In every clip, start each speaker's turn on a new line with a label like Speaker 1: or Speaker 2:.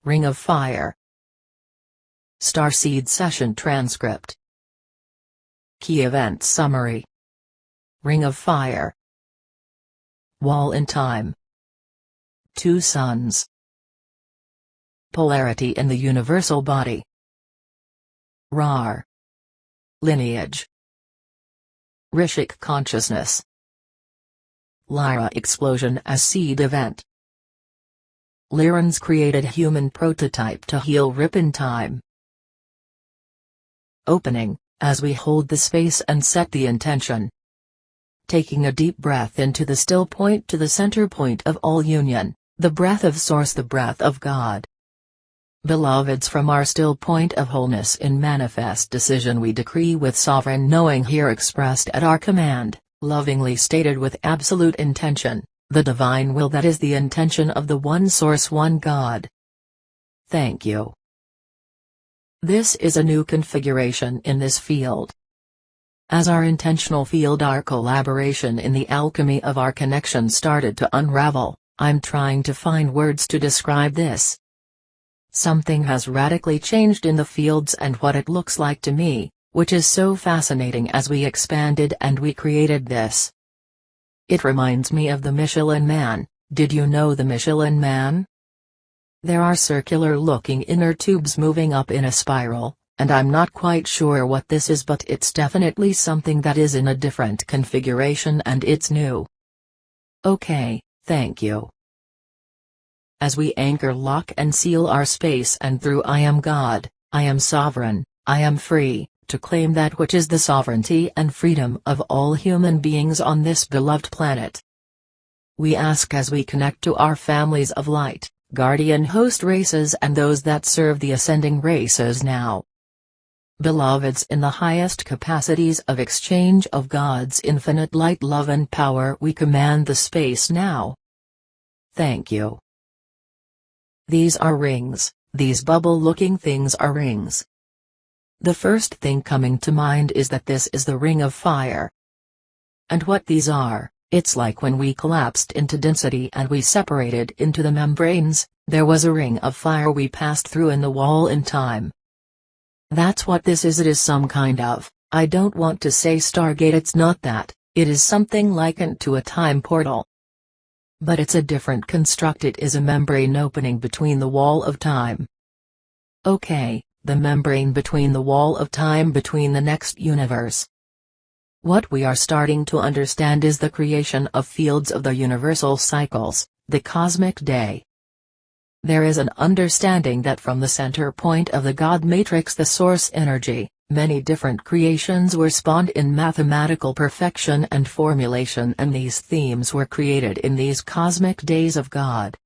Speaker 1: Ring of Fire. Starseed Session Transcript. Key Event Summary. Ring of Fire. Wall in Time. Two Suns. Polarity in the Universal Body. Rar. Lineage. Rishik Consciousness. Lyra Explosion as Seed Event. Lyran's created human prototype to heal Ripon Time. Opening, as we hold the space and set the intention. Taking a deep breath into the still point to the center point of all union, the breath of Source, the breath of God. Beloveds, from our still point of wholeness in manifest decision we decree with sovereign knowing here expressed at our command, lovingly stated with absolute intention, the divine will that is the intention of the one Source, one God. Thank you. This is a new configuration in this field. As our intentional field, our collaboration in the alchemy of our connection started to unravel, I'm trying to find words to describe this. Something has radically changed in the fields and what it looks like to me, which is so fascinating as we expanded and we created this. It reminds me of the Michelin Man. Did you know the Michelin Man? There are circular-looking inner tubes moving up in a spiral, and I'm not quite sure what this is, but it's definitely something that is in a different configuration and it's new. Okay, thank you. As we anchor, lock and seal our space and through I am God, I am sovereign, I am free, to claim that which is the sovereignty and freedom of all human beings on this beloved planet. We ask as we connect to our families of light, guardian host races and those that serve the ascending races now. Beloveds, in the highest capacities of exchange of God's infinite light, love and power, we command the space now. Thank you. These are rings, these bubble-looking things are rings. The first thing coming to mind is that this is the Ring of Fire. And what these are, it's like when we collapsed into density and we separated into the membranes, there was a ring of fire we passed through in the wall in time. That's what this is. It is some kind of, I don't want to say Stargate, it's not that, it is something likened to a time portal. But it's a different construct. It is a membrane opening between the wall of time. Okay, the membrane between the wall of time between the next universe. What we are starting to understand is the creation of fields of the universal cycles, the cosmic day. There is an understanding that from the center point of the God matrix, the source energy, many different creations were spawned in mathematical perfection and formulation, and these themes were created in these cosmic days of God.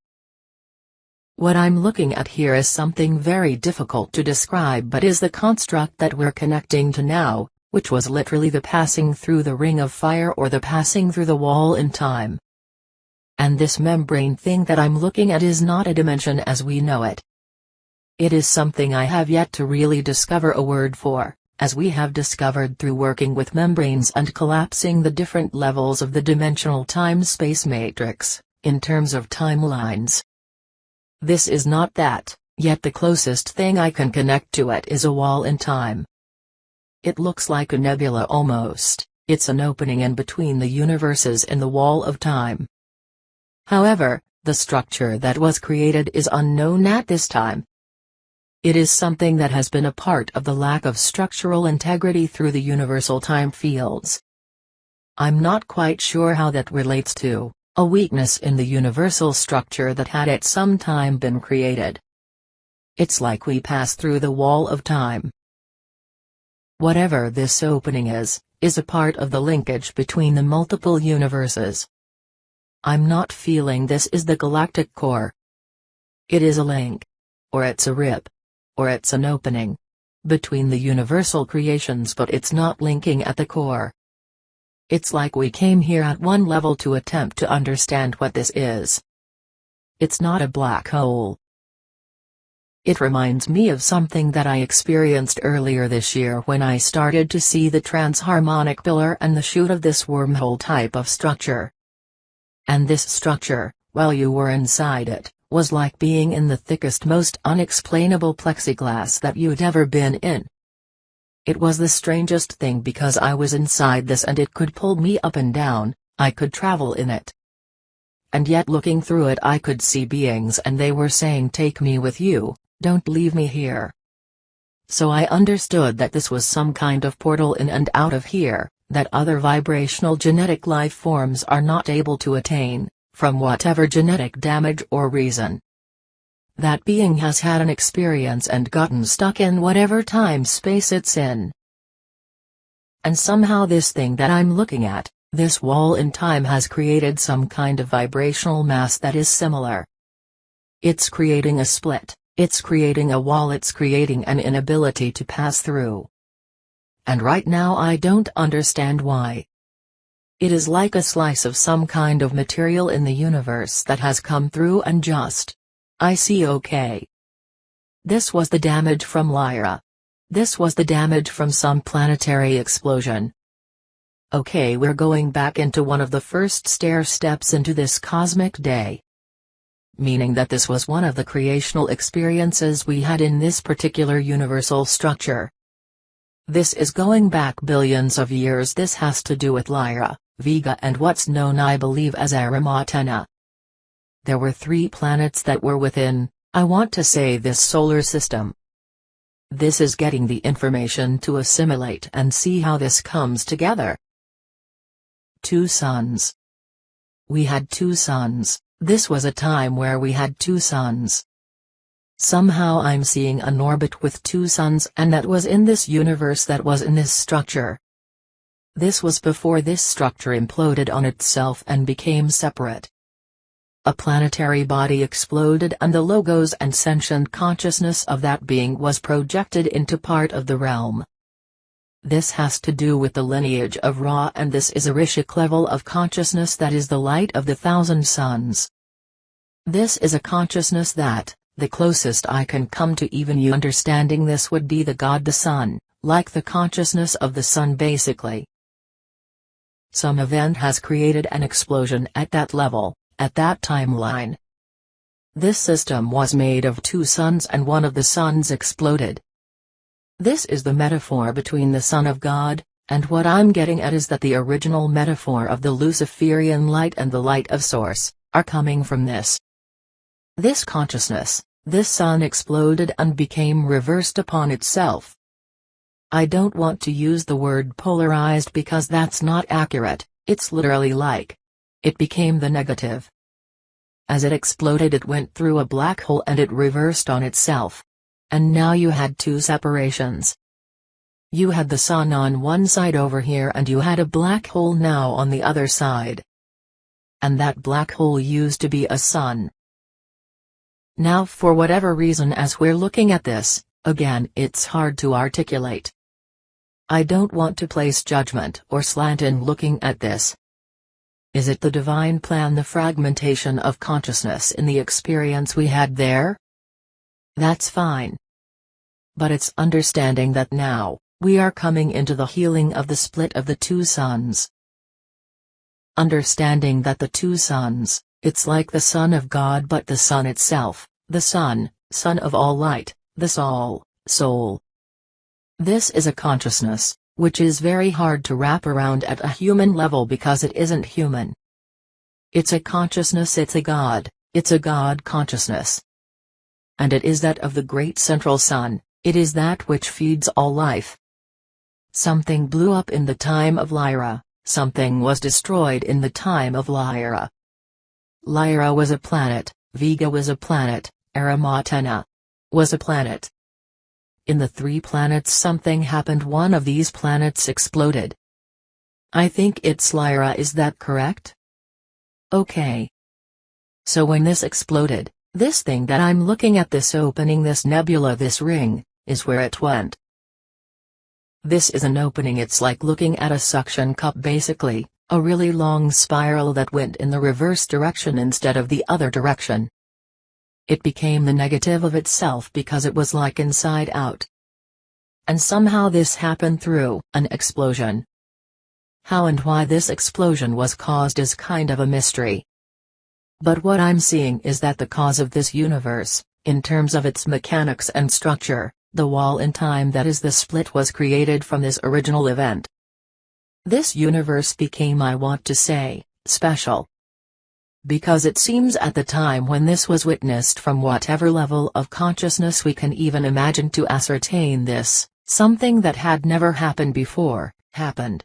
Speaker 1: What I'm looking at here is something very difficult to describe, but is the construct that we're connecting to now, which was literally the passing through the Ring of Fire or the passing through the wall in time. And this membrane thing that I'm looking at is not a dimension as we know it. It is something I have yet to really discover a word for, as we have discovered through working with membranes and collapsing the different levels of the dimensional time-space matrix, in terms of timelines. This is not that, yet the closest thing I can connect to it is a wall in time. It looks like a nebula almost, it's an opening in between the universes in the wall of time. However, the structure that was created is unknown at this time. It is something that has been a part of the lack of structural integrity through the universal time fields. I'm not quite sure how that relates to a weakness in the universal structure that had at some time been created. It's like we pass through the wall of time. Whatever this opening is a part of the linkage between the multiple universes. I'm not feeling this is the galactic core. It is a link. Or it's a rip. Or it's an opening. Between the universal creations, but it's not linking at the core. It's like we came here at one level to attempt to understand what this is. It's not a black hole. It reminds me of something that I experienced earlier this year when I started to see the transharmonic pillar and the chute of this wormhole type of structure. And this structure, while you were inside it, was like being in the thickest, most unexplainable plexiglass that you'd ever been in. It was the strangest thing because I was inside this and it could pull me up and down, I could travel in it. And yet looking through it I could see beings and they were saying, "Take me with you, don't leave me here." So I understood that this was some kind of portal in and out of here, that other vibrational genetic life forms are not able to attain, from whatever genetic damage or reason. That being has had an experience and gotten stuck in whatever time-space it's in. And somehow this thing that I'm looking at, this wall in time, has created some kind of vibrational mass that is similar. It's creating a split, it's creating a wall, it's creating an inability to pass through. And right now I don't understand why. It is like a slice of some kind of material in the universe that has come through and just. I see. Okay. This was the damage from Lyra. This was the damage from some planetary explosion. Okay, we're going back into one of the first stair steps into this cosmic day. Meaning that this was one of the creational experiences we had in this particular universal structure. This is going back billions of years. This has to do with Lyra, Vega and what's known, I believe, as Arimatena. There were 3 planets that were within, I want to say, this solar system. This is getting the information to assimilate and see how this comes together. 2 suns. We had 2 suns, this was a time where we had 2 suns. Somehow I'm seeing an orbit with 2 suns, and that was in this universe, that was in this structure. This was before this structure imploded on itself and became separate. A planetary body exploded and the logos and sentient consciousness of that being was projected into part of the realm. This has to do with the lineage of Ra, and this is a Rishik level of consciousness that is the light of the 1,000 suns. This is a consciousness that, the closest I can come to even you understanding this, would be the God the Sun, like the consciousness of the Sun basically. Some event has created an explosion at that level, at that timeline. This system was made of 2 suns and one of the suns exploded. This is the metaphor between the Son of God, and what I'm getting at is that the original metaphor of the Luciferian light and the light of Source, are coming from this. This consciousness, this sun exploded and became reversed upon itself. I don't want to use the word polarized because that's not accurate, it's literally like. It became the negative. As it exploded it went through a black hole and it reversed on itself. And now you had 2 separations. You had the sun on one side over here and you had a black hole now on the other side. And that black hole used to be a sun. Now for whatever reason, as we're looking at this, again it's hard to articulate. I don't want to place judgment or slant in looking at this. Is it the divine plan, the fragmentation of consciousness in the experience we had there? That's fine. But it's understanding that now, we are coming into the healing of the split of the 2 suns. Understanding that the 2 suns, it's like the Son of God but the Sun itself, the Sun, Son of all light, the soul. This is a consciousness, which is very hard to wrap around at a human level because it isn't human. It's a consciousness, it's a God consciousness. And it is that of the great central sun, it is that which feeds all life. Something blew up in the time of Lyra, something was destroyed in the time of Lyra. Lyra was a planet, Vega was a planet, Arimatena was a planet. In the 3 planets something happened, one of these planets exploded. I think it's Lyra, is that correct? Okay. So when this exploded, this thing that I'm looking at, this opening, this nebula, this ring, is where it went. This is an opening, it's like looking at a suction cup basically, a really long spiral that went in the reverse direction instead of the other direction. It became the negative of itself because it was like inside out. And somehow this happened through an explosion. How and why this explosion was caused is kind of a mystery. But what I'm seeing is that the cause of this universe, in terms of its mechanics and structure, the wall in time that is the split, was created from this original event. This universe became, I want to say, special. Because it seems at the time when this was witnessed, from whatever level of consciousness we can even imagine to ascertain this, something that had never happened before, happened.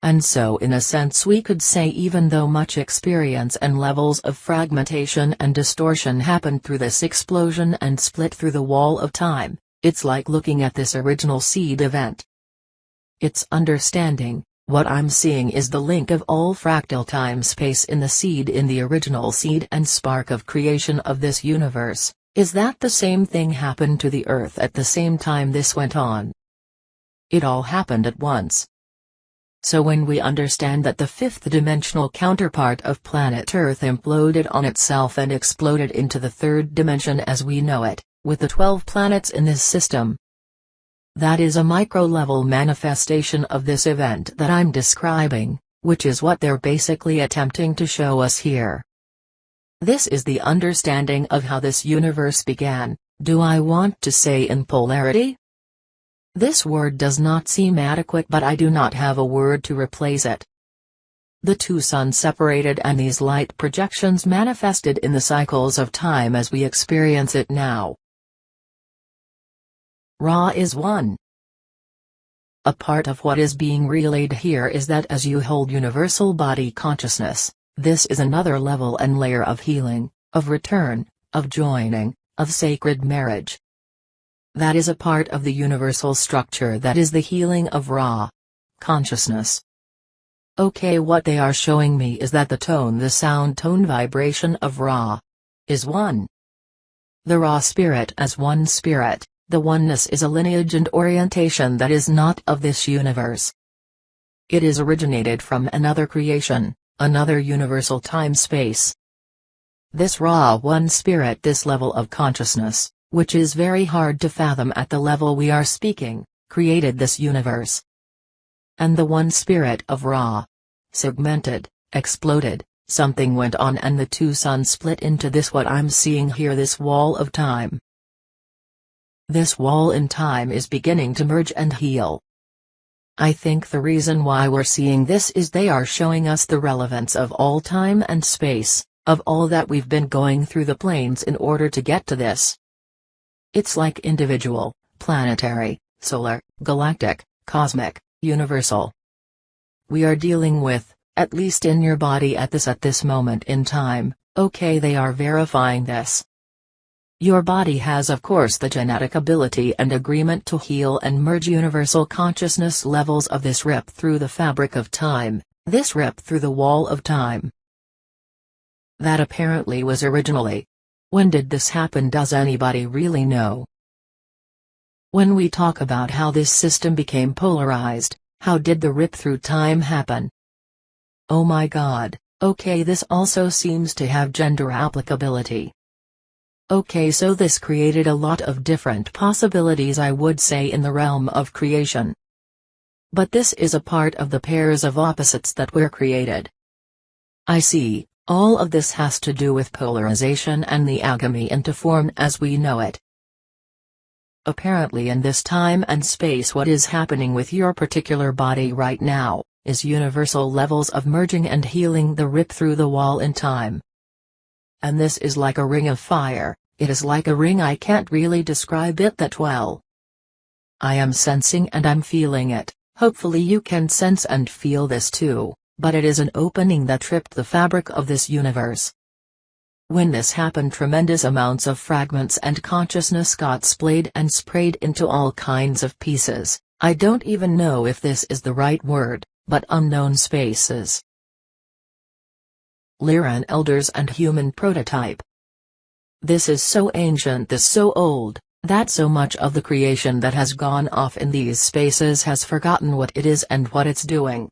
Speaker 1: And so in a sense we could say, even though much experience and levels of fragmentation and distortion happened through this explosion and split through the wall of time, it's like looking at this original seed event. It's understanding, what I'm seeing is the link of all fractal time-space in the seed, in the original seed and spark of creation of this universe. Is that the same thing happened to the Earth at the same time this went on? It all happened at once. So when we understand that the fifth-dimensional counterpart of planet Earth imploded on itself and exploded into the third dimension as we know it, with the 12 planets in this system, that is a micro-level manifestation of this event that I'm describing, which is what they're basically attempting to show us here. This is the understanding of how this universe began. Do I want to say in polarity? This word does not seem adequate, but I do not have a word to replace it. The two suns separated and these light projections manifested in the cycles of time as we experience it now. Ra is one. A part of what is being relayed here is that as you hold universal body consciousness, this is another level and layer of healing, of return, of joining, of sacred marriage. That is a part of the universal structure that is the healing of Ra consciousness. Okay, what they are showing me is that the tone, the sound tone vibration of Ra, is one. The Ra spirit as one spirit, the oneness is a lineage and orientation that is not of this universe. It is originated from another creation, another universal time-space. This Ra one spirit, this level of consciousness, which is very hard to fathom at the level we are speaking, created this universe. And the one spirit of Ra segmented, exploded, something went on and the two suns split into this what I'm seeing here, this wall of time. This wall in time is beginning to merge and heal. I think the reason why we're seeing this is they are showing us the relevance of all time and space, of all that we've been going through the planes in order to get to this. It's like individual, planetary, solar, galactic, cosmic, universal. We are dealing with, at least in your body at this moment in time, okay, they are verifying this. Your body has of course the genetic ability and agreement to heal and merge universal consciousness levels of this rip through the fabric of time, this rip through the wall of time. That apparently was originally. When did this happen? Does anybody really know? When we talk about how this system became polarized, how did the rip through time happen? Oh my God, okay, this also seems to have gender applicability. Okay, so this created a lot of different possibilities, I would say, in the realm of creation. But this is a part of the pairs of opposites that were created. I see, all of this has to do with polarization and the agamy into form as we know it. Apparently in this time and space what is happening with your particular body right now, is universal levels of merging and healing the rip through the wall in time. And this is like a ring of fire, it is like a ring, I can't really describe it that well. I am sensing and I'm feeling it, hopefully you can sense and feel this too, but it is an opening that tripped the fabric of this universe. When this happened, tremendous amounts of fragments and consciousness got splayed and sprayed into all kinds of pieces. I don't even know if this is the right word, but unknown spaces. Lyran elders and human prototype. This is so ancient, this so old, that so much of the creation that has gone off in these spaces has forgotten what it is and what it's doing.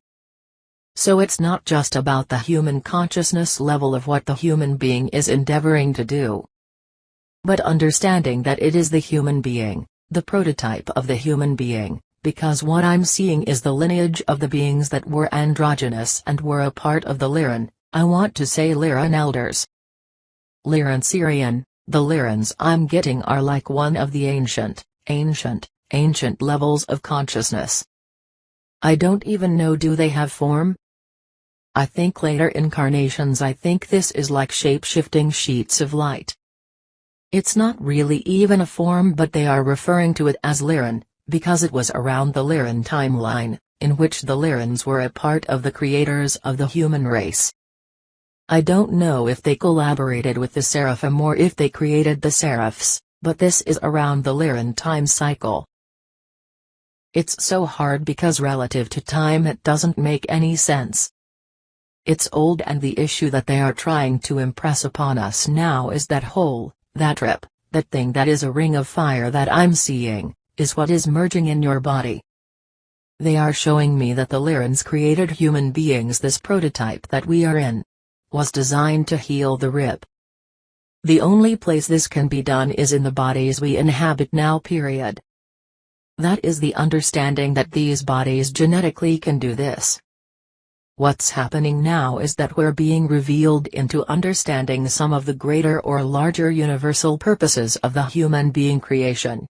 Speaker 1: So it's not just about the human consciousness level of what the human being is endeavoring to do, but understanding that it is the human being, the prototype of the human being, because what I'm seeing is the lineage of the beings that were androgynous and were a part of the Lyran, I want to say Lyran elders. Lyran Syrian, the Lyrans I'm getting are like one of the ancient levels of consciousness. I don't even know, do they have form? I think later incarnations. I think this is like shape-shifting sheets of light. It's not really even a form, but they are referring to it as Lyran, because it was around the Lyran timeline, in which the Lyrans were a part of the creators of the human race. I don't know if they collaborated with the Seraphim or if they created the Seraphs, but this is around the Lyran time cycle. It's so hard because relative to time it doesn't make any sense. It's old, and the issue that they are trying to impress upon us now is that hole, that rip, that thing that is a ring of fire that I'm seeing, is what is merging in your body. They are showing me that the Lyrans created human beings. This prototype that we are in was designed to heal the rip. The only place this can be done is in the bodies we inhabit now, period. That is the understanding, that these bodies genetically can do this. What's happening now is that we're being revealed into understanding some of the greater or larger universal purposes of the human being creation.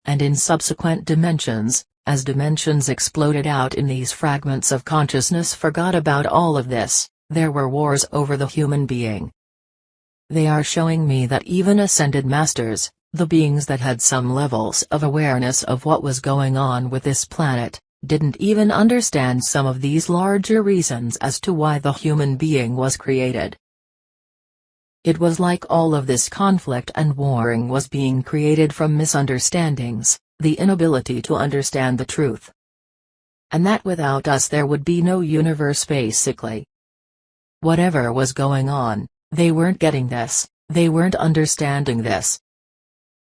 Speaker 1: And in subsequent dimensions, as dimensions exploded out in these fragments of consciousness, forgot about all of this, there were wars over the human being. They are showing me that even ascended masters, the beings that had some levels of awareness of what was going on with this planet, didn't even understand some of these larger reasons as to why the human being was created. It was like all of this conflict and warring was being created from misunderstandings, the inability to understand the truth. And that without us there would be no universe basically. Whatever was going on, they weren't getting this, they weren't understanding this.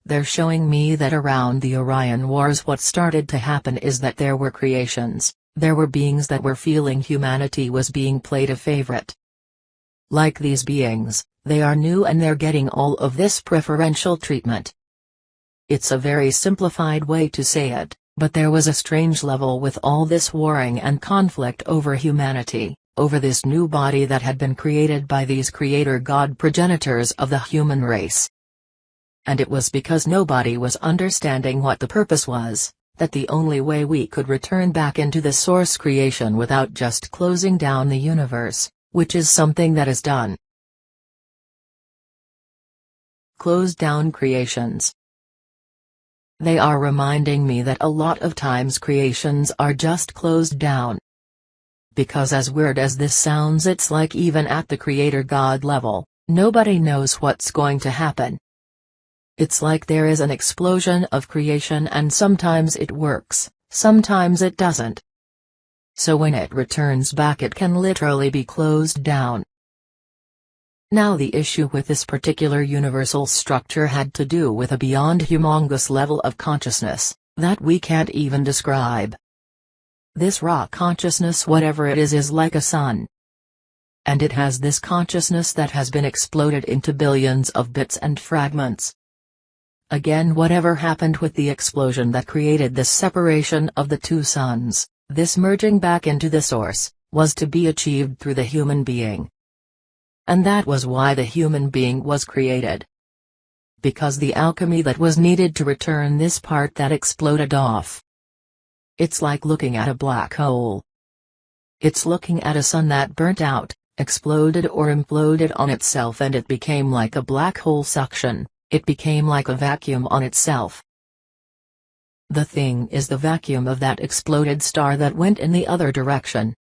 Speaker 1: They're showing me that around the Orion Wars what started to happen is that there were creations, there were beings that were feeling humanity was being played a favorite. Like these beings, they are new and they're getting all of this preferential treatment. It's a very simplified way to say it, but there was a strange level with all this warring and conflict over humanity, over this new body that had been created by these creator god progenitors of the human race. And it was because nobody was understanding what the purpose was, that the only way we could return back into the source creation without just closing down the universe, which is something that is done. Close down creations. They are reminding me that a lot of times creations are just closed down. Because as weird as this sounds, it's like even at the creator god level, nobody knows what's going to happen. It's like there is an explosion of creation and sometimes it works, sometimes it doesn't. So when it returns back it can literally be closed down. Now the issue with this particular universal structure had to do with a beyond humongous level of consciousness, that we can't even describe. This raw consciousness, whatever it is like a sun. And it has this consciousness that has been exploded into billions of bits and fragments. Again, whatever happened with the explosion that created this separation of the two suns, this merging back into the source, was to be achieved through the human being. And that was why the human being was created. Because the alchemy that was needed to return this part that exploded off. It's like looking at a black hole. It's looking at a sun that burnt out, exploded or imploded on itself, and it became like a black hole suction. It became like a vacuum on itself. The thing is the vacuum of that exploded star that went in the other direction.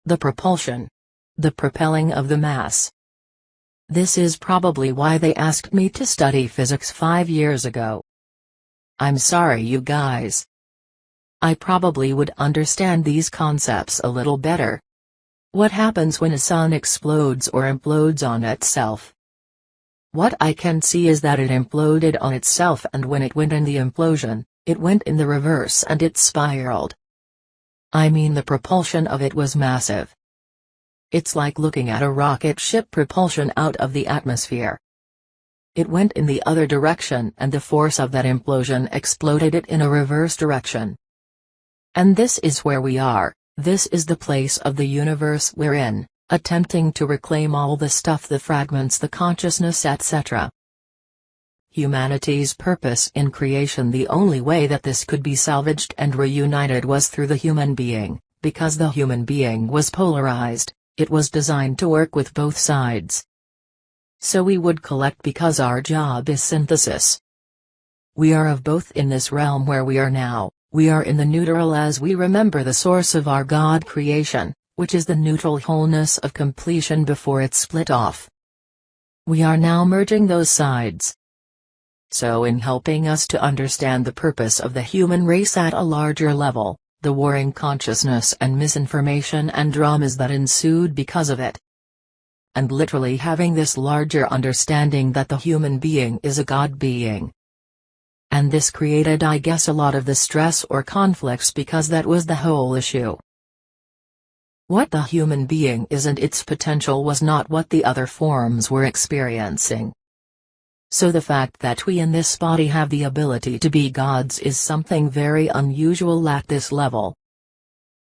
Speaker 1: The propulsion. The propelling of the mass. This is probably why they asked me to study physics 5 years ago. I'm sorry you guys. I probably would understand these concepts a little better. What happens when a sun explodes or implodes on itself? What I can see is that it imploded on itself, and when it went in the implosion, it went in the reverse and it spiraled. I mean, the propulsion of it was massive. It's like looking at a rocket ship propulsion out of the atmosphere. It went in the other direction and the force of that implosion exploded it in a reverse direction. And this is where we are, this is the place of the universe we're in, attempting to reclaim all the stuff, the fragments, the consciousness, etc. Humanity's purpose in creation, the only way that this could be salvaged and reunited was through the human being, because the human being was polarized. It was designed to work with both sides. So we would collect because our job is synthesis. We are of both in this realm where we are now. We are in the neutral as we remember the source of our God creation, which is the neutral wholeness of completion before it split off. We are now merging those sides. So in helping us to understand the purpose of the human race at a larger level, the warring consciousness and misinformation and dramas that ensued because of it, and literally having this larger understanding that the human being is a God being. And this created, I guess, a lot of the stress or conflicts because that was the whole issue. What the human being is and its potential was not what the other forms were experiencing. So the fact that we in this body have the ability to be gods is something very unusual at this level.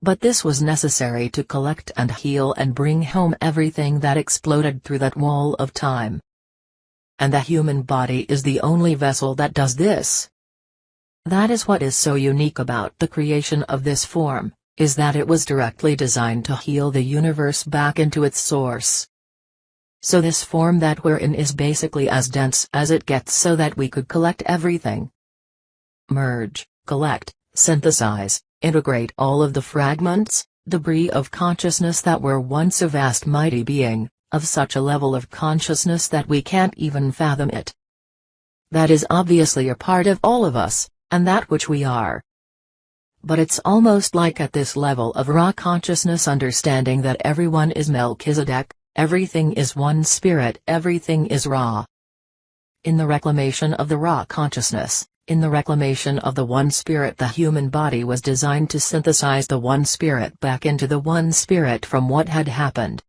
Speaker 1: But this was necessary to collect and heal and bring home everything that exploded through that wall of time. And the human body is the only vessel that does this. That is what is so unique about the creation of this form, is that it was directly designed to heal the universe back into its source. So this form that we're in is basically as dense as it gets so that we could collect everything. Merge, collect, synthesize, integrate all of the fragments, debris of consciousness that were once a vast mighty being, of such a level of consciousness that we can't even fathom it. That is obviously a part of all of us, and that which we are. But it's almost like at this level of raw consciousness understanding that everyone is Melchizedek. Everything is one spirit, everything is raw. In the reclamation of the raw consciousness, in the reclamation of the one spirit, the human body was designed to synthesize the one spirit back into the one spirit from what had happened.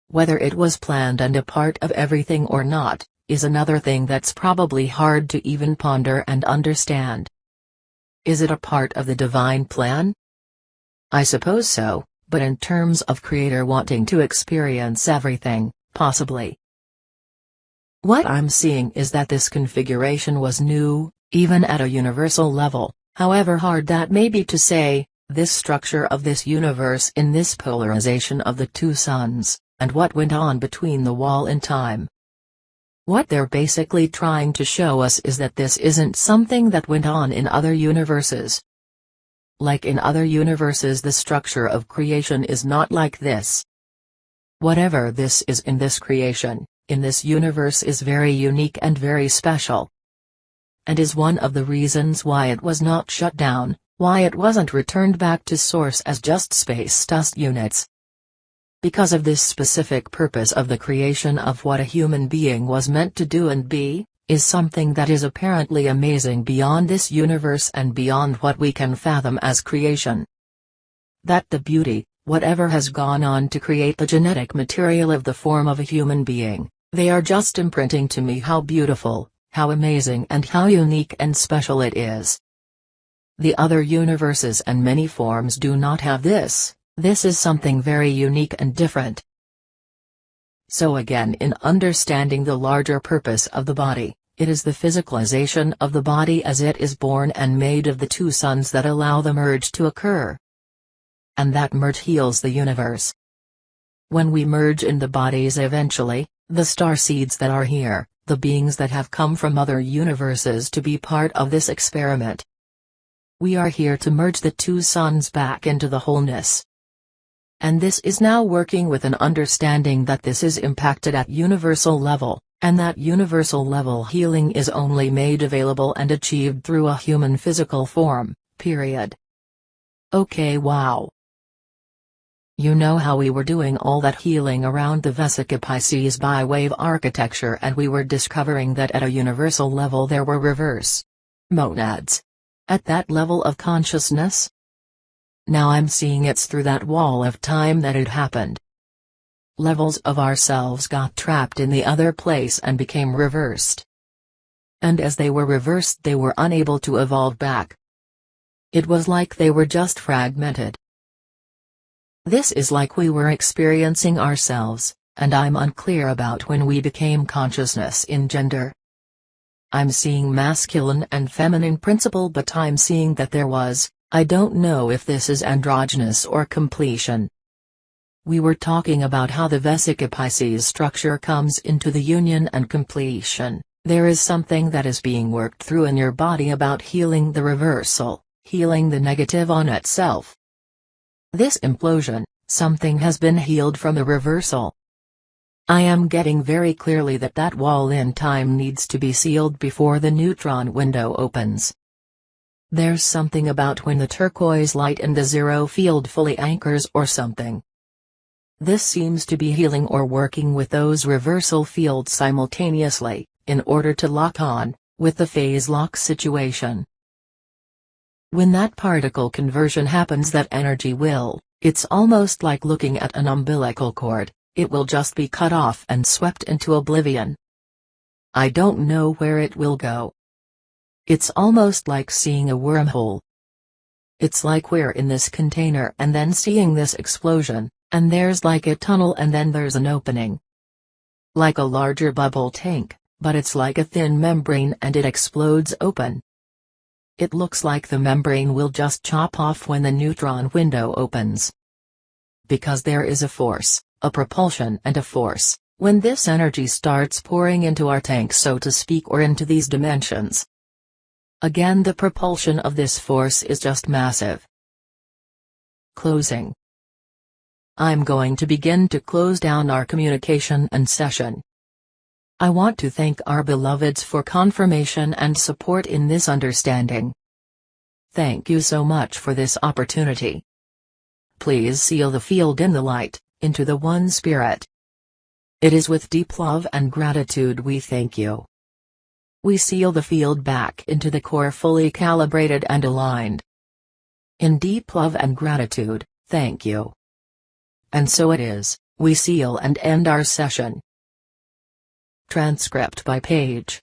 Speaker 1: Whether it was planned and a part of everything or not, is another thing that's probably hard to even ponder and understand. Is it a part of the divine plan? I suppose so. But in terms of creator wanting to experience everything, possibly. What I'm seeing is that this configuration was new, even at a universal level, however hard that may be to say, this structure of this universe in this polarization of the two suns, and what went on between the wall in time. What they're basically trying to show us is that this isn't something that went on in other universes. Like in other universes, the structure of creation is not like this. Whatever this is in this creation, in this universe is very unique and very special. And is one of the reasons why it was not shut down, why it wasn't returned back to source as just space dust units. Because of this specific purpose of the creation of what a human being was meant to do and be, is something that is apparently amazing beyond this universe and beyond what we can fathom as creation. That the beauty, whatever has gone on to create the genetic material of the form of a human being, they are just imprinting to me how beautiful, how amazing and how unique and special it is. The other universes and many forms do not have this. This is something very unique and different. So again, in understanding the larger purpose of the body, it is the physicalization of the body as it is born and made of the two suns that allow the merge to occur. And that merge heals the universe. When we merge in the bodies eventually, the star seeds that are here, the beings that have come from other universes to be part of this experiment. We are here to merge the two suns back into the wholeness. And this is now working with an understanding that this is impacted at universal level, and that universal level healing is only made available and achieved through a human physical form, period. Okay, wow. You know how we were doing all that healing around the Vesica Pisces by wave architecture, and we were discovering that at a universal level there were reverse monads. At that level of consciousness? Now I'm seeing it's through that wall of time that it happened. Levels of ourselves got trapped in the other place and became reversed. And as they were reversed, they were unable to evolve back. It was like they were just fragmented. This is like we were experiencing ourselves, and I'm unclear about when we became consciousness in gender. I'm seeing masculine and feminine principle, but I'm seeing that there was, I don't know if this is androgynous or completion. We were talking about how the Vesica Pisces structure comes into the union and completion. There is something that is being worked through in your body about healing the reversal, healing the negative on itself. This implosion, something has been healed from the reversal. I am getting very clearly that that wall in time needs to be sealed before the neutron window opens. There's something about when the turquoise light in the zero field fully anchors or something. This seems to be healing or working with those reversal fields simultaneously, in order to lock on, with the phase lock situation. When that particle conversion happens, that energy will, it's almost like looking at an umbilical cord, it will just be cut off and swept into oblivion. I don't know where it will go. It's almost like seeing a wormhole. It's like we're in this container and then seeing this explosion, and there's like a tunnel and then there's an opening. Like a larger bubble tank, but it's like a thin membrane and it explodes open. It looks like the membrane will just chop off when the neutron window opens. Because there is a force, a propulsion and a force, when this energy starts pouring into our tank, so to speak, or into these dimensions. Again, the propulsion of this force is just massive. Closing. I'm going to begin to close down our communication and session. I want to thank our beloveds for confirmation and support in this understanding. Thank you so much for this opportunity. Please seal the field in the light, into the One Spirit. It is with deep love and gratitude we thank you. We seal the field back into the core, fully calibrated and aligned. In deep love and gratitude, thank you. And so it is, we seal and end our session. Transcript by Paige.